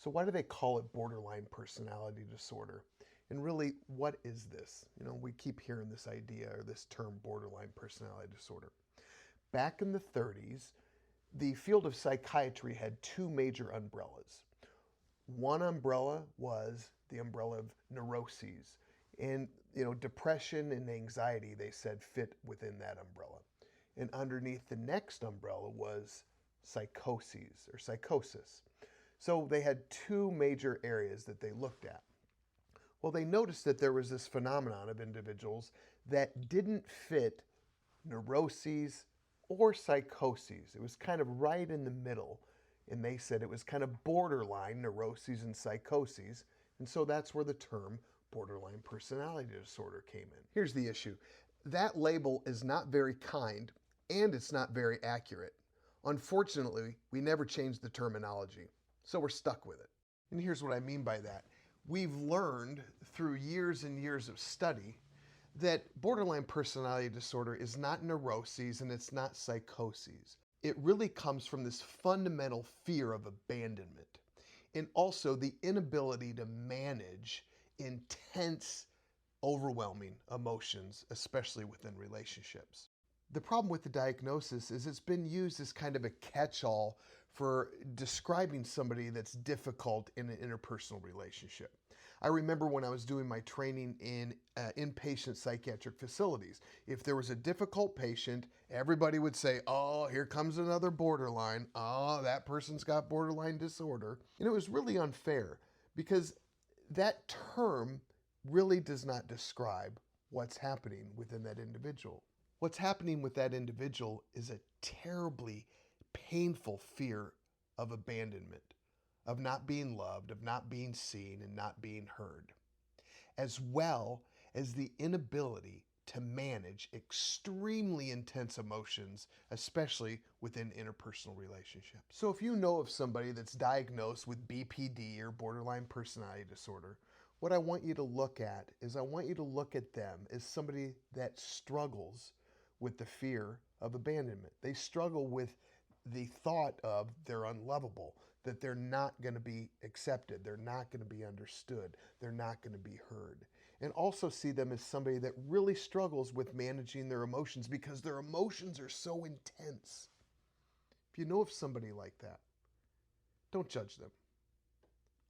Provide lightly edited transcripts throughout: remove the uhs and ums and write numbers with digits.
So why do they call it borderline personality disorder? And really, what is this? We keep hearing this idea or this term borderline personality disorder. Back in the 30s, the field of psychiatry had two major umbrellas. One umbrella was the umbrella of neuroses. And, depression and anxiety, they said, fit within that umbrella. And underneath the next umbrella was psychoses or psychosis. So they had two major areas that they looked at. Well, they noticed that there was this phenomenon of individuals that didn't fit neuroses or psychoses. It was kind of right in the middle. And they said it was kind of borderline neuroses and psychoses. And so that's where the term borderline personality disorder came in. Here's the issue. That label is not very kind and it's not very accurate. Unfortunately, we never changed the terminology, so we're stuck with it. And here's what I mean by that. We've learned through years and years of study that borderline personality disorder is not neuroses and it's not psychoses. It really comes from this fundamental fear of abandonment and also the inability to manage intense, overwhelming emotions, especially within relationships. The problem with the diagnosis is it's been used as kind of a catch-all for describing somebody that's difficult in an interpersonal relationship. I remember when I was doing my training in inpatient psychiatric facilities, if there was a difficult patient, everybody would say, oh, here comes another borderline. Oh, that person's got borderline disorder. And it was really unfair because that term really does not describe what's happening within that individual. What's happening with that individual is a terribly painful fear of abandonment, of not being loved, of not being seen, and not being heard, as well as the inability to manage extremely intense emotions, especially within interpersonal relationships. So if you know of somebody that's diagnosed with BPD or borderline personality disorder, what I want you to look at is I want you to look at them as somebody that struggles with the fear of abandonment. They struggle with the thought of they're unlovable, that they're not going to be accepted, they're not going to be understood, they're not going to be heard. And also see them as somebody that really struggles with managing their emotions because their emotions are so intense. If you know of somebody like that, don't judge them.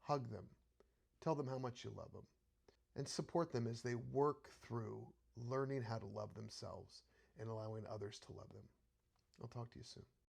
Hug them. Tell them how much you love them. And support them as they work through learning how to love themselves and allowing others to love them. I'll talk to you soon.